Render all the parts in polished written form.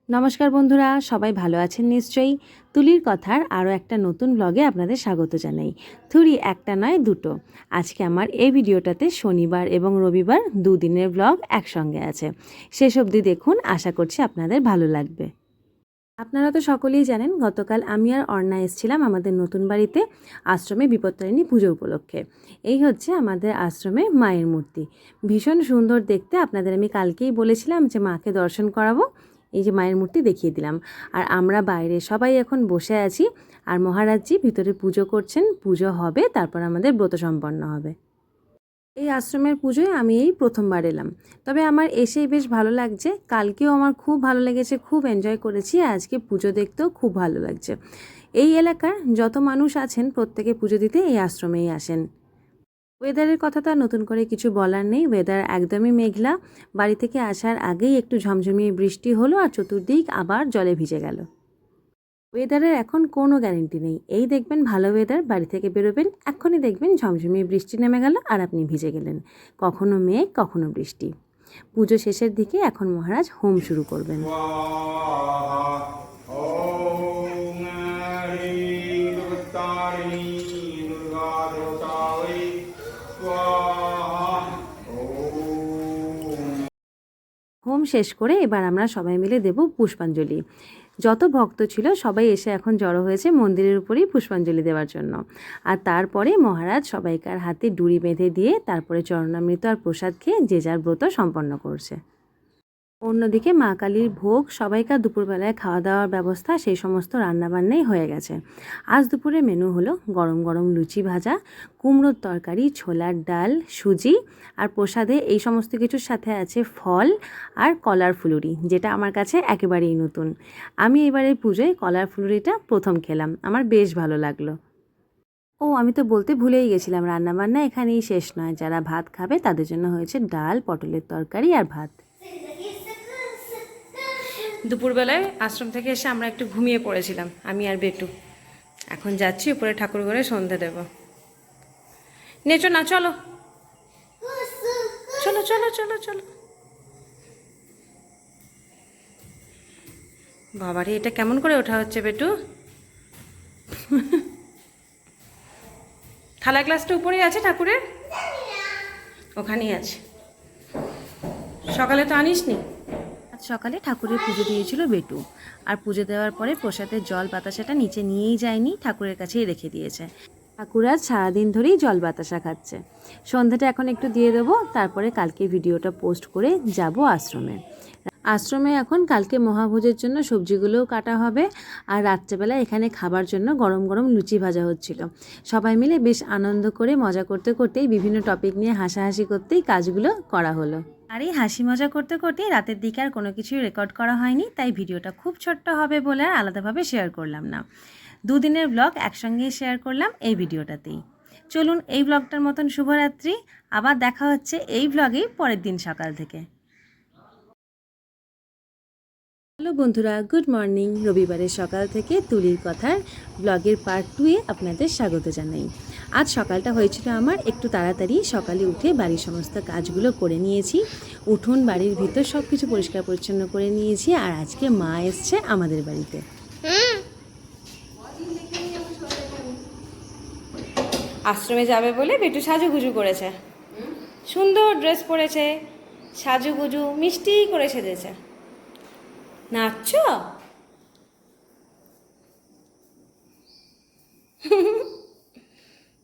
নমস্কার বন্ধুরা, সবাই ভালো আছেন নিশ্চয়ই। তুলির কথার আরও একটা নতুন ব্লগে আপনাদের স্বাগত জানাই। থুরি একটা নয় দুটো। আজকে আমার এই ভিডিওটাতে শনিবার এবং রবিবার দুদিনের ব্লগ একসঙ্গে আছে। শেষ অবধি দেখুন, আশা করছি আপনাদের ভালো লাগবে। আপনারা তো সকলেই জানেন, গতকাল আমি আর অর্ণা এসেছিলাম আমাদের নতুন বাড়িতে আশ্রমে বিপত্তারিণী পুজো উপলক্ষে। এই হচ্ছে আমাদের আশ্রমে মায়ের মূর্তি, ভীষণ সুন্দর দেখতে। আপনাদের আমি কালকেই বলেছিলাম যে মাকে দর্শন করাবো। এই যে মায়ের মূর্তি দেখিয়ে দিলাম। আর আমরা বাইরে সবাই এখন বসে আছি, আর মহারাজজি ভিতরে পুজো করছেন। পুজো হবে, তারপর আমাদের ব্রত সম্পন্ন হবে। এই আশ্রমের পুজোয় আমি এই প্রথমবার এলাম, তবে আমার এসেই বেশ ভালো লাগছে। কালকেও আমার খুব ভালো লেগেছে, খুব এনজয় করেছি। আজকে পুজো দেখতেও খুব ভালো লাগছে। এই এলাকার যত মানুষ আছেন প্রত্যেকে পুজো দিতে এই আশ্রমেই আসেন। ওয়েদারের কথা তো আর নতুন করে কিছু বলার নেই। ওয়েদার একদমই মেঘলা। বাড়ি থেকে আসার আগেই একটু ঝমঝমিয়ে বৃষ্টি হলো, আর চতুর্দিক আবার জলে ভিজে গেল। ওয়েদারের এখন কোনো গ্যারেন্টি নেই। এই দেখবেন ভালো ওয়েদার, বাড়ি থেকে বেরোবেন, এক্ষুনি দেখবেন ঝমঝমিয়ে বৃষ্টি নেমে গেল আর আপনি ভিজে গেলেন। কখনো মেঘ, কখনো বৃষ্টি। পুজো শেষের দিকে এখন মহারাজ হোম শুরু করবেন। হোম শেষ করে এবার আমরা সবাই মিলে দেব পুষ্পাঞ্জলি। যত ভক্ত ছিল সবাই এসে এখন জড়ো হয়েছে মন্দিরের উপরেই পুষ্পাঞ্জলি দেওয়ার জন্য। আর তারপরে মহারাজ সবাইকার হাতে ডুরি বেঁধে দিয়ে তারপরে চরণামৃত আর প্রসাদ খেয়ে যে যার ব্রত সম্পন্ন করছে। অন্যদিকে মা কালীর ভোগ, সবাইকার দুপুরবেলায় খাওয়া দাওয়ার ব্যবস্থা, সেই সমস্ত রান্নাবান্নাই হয়ে গেছে। আজ দুপুরে মেনু হলো গরম গরম লুচি ভাজা, কুমড়োর তরকারি, ছোলার ডাল, সুজি, আর প্রসাদে এই সমস্ত কিছুর সাথে আছে ফল আর কলার ফুলুরি, যেটা আমার কাছে একেবারেই নতুন। আমি এবারের পুজোয় কলার ফুলুরিটা প্রথম খেলাম, আমার বেশ ভালো লাগলো। ও, আমি তো বলতে ভুলেই গেছিলাম, রান্নাবান্না এখানেই শেষ নয়। যারা ভাত খাবে তাদের জন্য হয়েছে ডাল, পটলের তরকারি আর ভাত। দুপুরবেলায় আশ্রম থেকে এসে আমরা একটু ঘুমিয়ে পড়েছিলাম, আমি আর বেটু। এখন যাচ্ছি উপরে ঠাকুর ঘরে সন্ধ্যে দেব। নেচো না, চলো চলো চলো চলো চলো। বাবারে, এটা কেমন করে ওঠা হচ্ছে বেটু? থালা গ্লাসটা উপরেই আছে ঠাকুরের, ওখানেই আছে। সকালে তো আনিসনি। আজ সকালে ঠাকুরের পুজো দিয়েছিল বেটু, আর পুজো দেওয়ার পরে প্রসাদের জল বাতাসাটা নিচে নিয়েই যায়নি, ঠাকুরের কাছেই রেখে দিয়েছে। ঠাকুর আজ সারাদিন ধরেই জল বাতাসা খাচ্ছে। সন্ধ্যাটা এখন একটু দিয়ে দেবো, তারপরে কালকে ভিডিওটা পোস্ট করে যাব আশ্রমে। আশ্রমে এখন কালকে মহাভোজের জন্য সবজিগুলোও কাটা হবে, আর রাত্রেবেলা এখানে খাবার জন্য গরম গরম লুচি ভাজা হচ্ছিল। সবাই মিলে বেশ আনন্দ করে মজা করতে করতেই, বিভিন্ন টপিক নিয়ে হাসাহাসি করতেই কাজগুলো করা হলো। আর এই হাসি মজা করতে করতেই রাতের দিকে আর কোনো কিছুই রেকর্ড করা হয়নি, তাই ভিডিওটা খুব ছোট্ট হবে বলে আর আলাদাভাবে শেয়ার করলাম না। দুদিনের ব্লগ একসঙ্গেই শেয়ার করলাম এই ভিডিওটাতেই। চলুন, এই ব্লগটার মতন শুভরাত্রি। আবার দেখা হচ্ছে এই ব্লগেই পরের দিন সকাল থেকে। হ্যালো বন্ধুরা, গুড মর্নিং। রবিবারের সকাল থেকে তুলির কথার ব্লগের পার্ট 2-এ আপনাদের স্বাগত জানাই। আজ সকালটা হয়েছিল আমার একটু তাড়াতাড়ি। সকালে উঠে বাড়ির সমস্ত কাজগুলো করে নিয়েছি, উঠোন বাড়ির ভিতর সব কিছু পরিষ্কার পরিচ্ছন্ন করে নিয়েছি। আর আজকে মা এসছে আমাদের বাড়িতে। আশ্রমে যাবে বলে বেটু সাজুগুজু করেছে, সুন্দর ড্রেস পরেছে, সাজুগুজু মিষ্টি করে সেজেছে। নাচছ?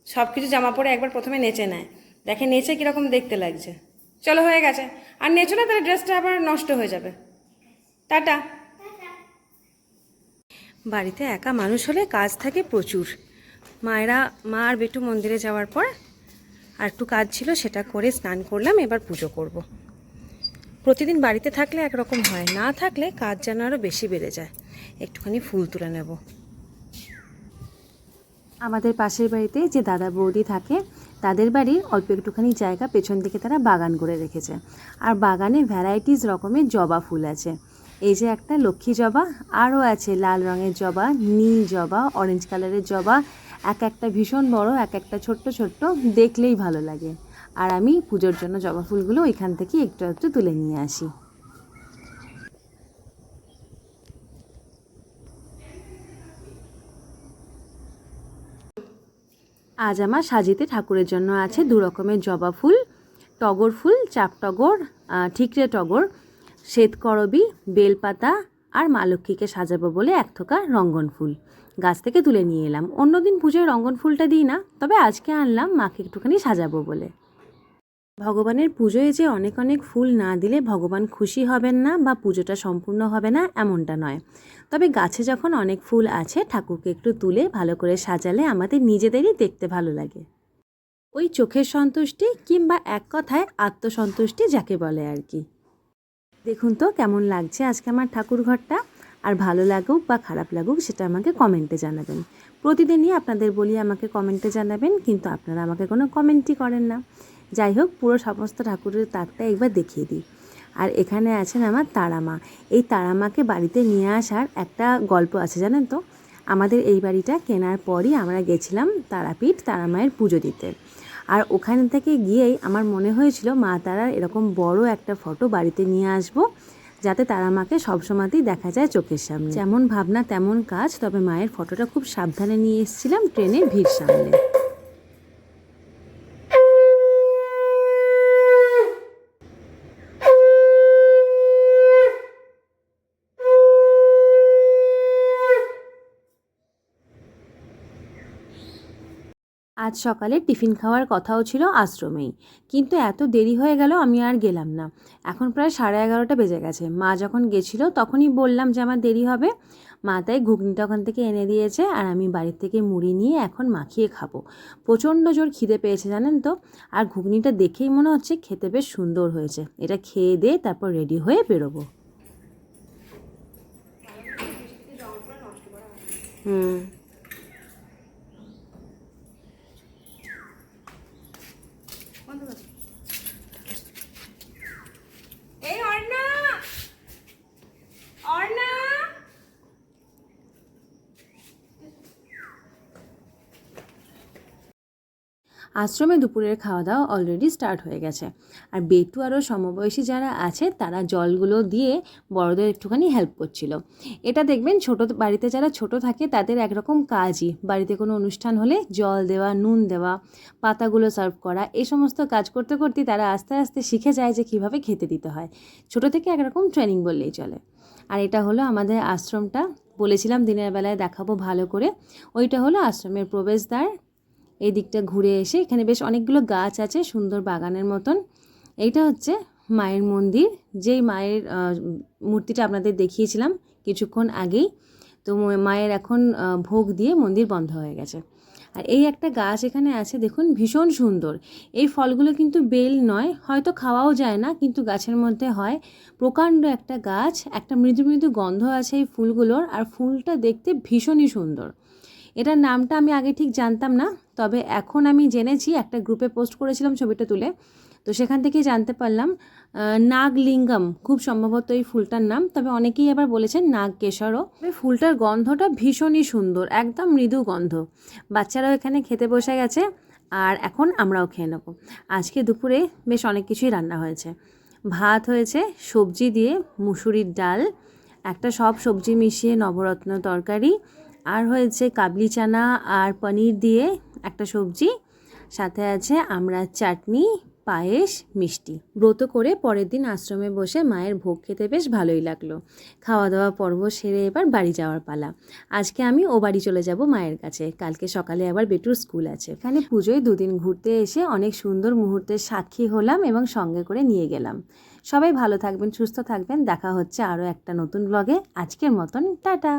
সব কিছু জামা পরে একবার প্রথমে নেচে নেয়, দেখে নেচে কীরকম দেখতে লাগছে। চলো, হয়ে গেছে। আর নেচো না, তাহলে ড্রেসটা আবার নষ্ট হয়ে যাবে। টাটা। বাড়িতে একা মানুষ হলে কাজ থাকে প্রচুর। মা আর বেটু মন্দিরে যাওয়ার পর আর একটু কাজ ছিল, সেটা করে স্নান করলাম। এবার পুজো করব। প্রতিদিন বাড়িতে থাকলে একরকম হয়, না থাকলে কাজ যেন আরও বেশি বেড়ে যায়। একটুখানি ফুল তুলে নেব। আমাদের পাশের বাড়িতে যে দাদা বৌদি থাকে, তাদের বাড়ির অল্প একটুখানি জায়গা পেছন দিকে তারা বাগান করে রেখেছে। আর বাগানে ভ্যারাইটিস রকমের জবা ফুল আছে। এই যে একটা লক্ষ্মী জবা, আরও আছে লাল রঙের জবা, নীল জবা, অরেঞ্জ কালারের জবা। এক একটা ভীষণ বড়, এক একটা ছোট্ট ছোট্ট, দেখলেই ভালো লাগে। আর আমি পুজোর জন্য জবা ফুলগুলো ওইখান থেকে একটু একটু তুলে নিয়ে আসি। আজ আমার সাজিতে ঠাকুরের জন্য আছে 2 রকমের জবা ফুল, টগর ফুল, চাপ টগর, ঠিকরে টগর, শ্বেতকরবী, বেলপাতা আর মা লক্ষ্মীকে সাজাবো বলে 1 থোকা রঙ্গন ফুল গাছ থেকে তুলে নিয়ে এলাম। অন্যদিন পুজোয় রঙ্গন ফুলটা দিই না, তবে আজকে আনলাম মাকে একটুখানি সাজাবো বলে। ভগবানের পুজোয় যে অনেক অনেক ফুল না দিলে ভগবান খুশি হবেন না বা পুজোটা সম্পূর্ণ হবে না এমনটা নয়, তবে গাছে যখন অনেক ফুল আছে ঠাকুরকে একটু তুলে ভালো করে সাজালে আমাদের নিজেদেরই দেখতে ভালো লাগে। ওই চোখের সন্তুষ্টি কিংবা এক কথায় আত্মসন্তুষ্টি যাকে বলে আর কি। দেখুন তো কেমন লাগছে আজকে আমার ঠাকুর ঘরটা, আর ভালো লাগুক বা খারাপ লাগুক সেটা আমাকে কমেন্টে জানাবেন। প্রতিদিনই আপনাদের বলি আমাকে কমেন্টে জানাবেন, কিন্তু আপনারা আমাকে কোনো কমেন্টই করেন না। যাই হোক, পুরো সমস্ত ঠাকুরের তাকটা একবার দেখিয়ে দিই। আর এখানে আছেন আমার তারামা। এই তারামাকে বাড়িতে নিয়ে আসার একটা গল্প আছে জানেন তো। আমাদের এই বাড়িটা কেনার পরই আমরা গেছিলাম তারাপীঠ তারামায়ের পুজো দিতে। আর ওখানে থেকে গিয়েই আমার মনে হয়েছিল মা তারার এরকম বড় একটা ফটো বাড়িতে নিয়ে আসবো, যাতে তারা মাকে সবসময়তেই দেখা যায় চোখের সামনে। যেমন ভাবনা তেমন কাজ, তবে মায়ের ফটোটা খুব সাবধানে নিয়ে এসেছিলাম ট্রেনের ভিড় সামলে। আজ সকালে টিফিন খাওয়ার কথাও ছিল আশ্রমেই, কিন্তু এত দেরি হয়ে গেল আমি আর গেলাম না। এখন প্রায় 11:30 বেজে গেছে। মা যখন গেছিলো তখনই বললাম যে আমার দেরি হবে। মা তাই ঘুগনিটা ওখান থেকে এনে দিয়েছে, আর আমি বাড়ির থেকে মুড়ি নিয়ে এখন মাখিয়ে খাবো। প্রচণ্ড জোর খিদে পেয়েছে জানেন তো, আর ঘুগনিটা দেখেই মনে হচ্ছে খেতে বেশ সুন্দর হয়েছে। এটা খেয়ে দিয়ে তারপর রেডি হয়ে বেরোবো। হুম। এই অর্ণা, অর্ণা, আশ্রমে দুপুরের খাওয়া দাওয়া অলরেডি স্টার্ট হয়ে গেছে, আর বেটু আরও সমবয়সী যারা আছে তারা জলগুলো দিয়ে বড়দের একটুখানি হেল্প করছিল। এটা দেখবেন বাড়িতে যারা ছোট থাকে তাদের একরকম কাজই, বাড়িতে কোনো অনুষ্ঠান হলে জল দেওয়া, নুন দেওয়া, পাতাগুলো সার্ভ করা, এই সমস্ত কাজ করতে করতে তারা আস্তে আস্তে শিখে যায় যে কীভাবে খেতে দিতে হয়। ছোট থেকে একরকম ট্রেনিং বললেই চলে। আর এটা হলো আমাদের আশ্রমটা, বলেছিলাম দিনের বেলায় দেখাবো ভালো করে। ওইটা হলো আশ্রমের প্রবেশদ্বার। এই দিকটা ঘুরে এসে এখানে বেশ অনেকগুলো গাছ আছে, সুন্দর বাগানের মতন। এইটা হচ্ছে মায়ের মন্দির, যেই মায়ের মূর্তিটা আপনাদের দেখিয়েছিলাম কিছুক্ষণ আগেই। তো মায়ের এখন ভোগ দিয়ে মন্দির বন্ধ হয়ে গেছে। আর এই একটা গাছ এখানে আছে দেখুন, ভীষণ সুন্দর। এই ফলগুলো কিন্তু বেল নয়, হয়তো খাওয়াও যায় না, কিন্তু গাছের মধ্যে হয়। প্রকাণ্ড একটা গাছ, একটা মৃদু মৃদু গন্ধ আছে এই ফুলগুলোর, আর ফুলটা দেখতে ভীষণই সুন্দর। এটার নামটা আমি আগে ঠিক জানতাম না, তবে এখন আমি জেনেছি, একটা গ্রুপে পোস্ট করেছিলাম ছবিটা তুলে, তো সেখান থেকেই জানতে পারলাম নাগলিঙ্গম খুব সম্ভবত এই ফুলটার নাম। তবে অনেকেই আবার বলেছেন নাগকেশরও। ফুলটার গন্ধটা ভীষণই সুন্দর, একদম মৃদু গন্ধ। বাচ্চারাও এখানে খেতে বসে গেছে, আর এখন আমরাও খেয়ে নেব। আজকে দুপুরে বেশ অনেক কিছুই রান্না হয়েছে। ভাত হয়েছে সবজি দিয়ে, মুসুরির ডাল, একটা সব সবজি মিশিয়ে নবরত্ন তরকারি, আর হয়েছে কাবলি চানা আর পনির দিয়ে একটা সবজি, সাথে আছে আমড়ার চাটনি, পায়েস, মিষ্টি। ব্রত করে পরের দিন আশ্রমে বসে মায়ের ভোগ খেতে বেশ ভালোই লাগলো। খাওয়া দাওয়া পর্ব সেরে এবার বাড়ি যাওয়ার পালা। আজকে আমি ও বাড়ি চলে যাব মায়ের কাছে, কালকে সকালে আবার বেটুর স্কুল আছে। এখানে পুজোয় 2 দিন ঘুরতে এসে অনেক সুন্দর মুহূর্তের সাক্ষী হলাম এবং সঙ্গে করে নিয়ে গেলাম। সবাই ভালো থাকবেন, সুস্থ থাকবেন। দেখা হচ্ছে আরও একটা নতুন ব্লগে। আজকের মতন টাটা।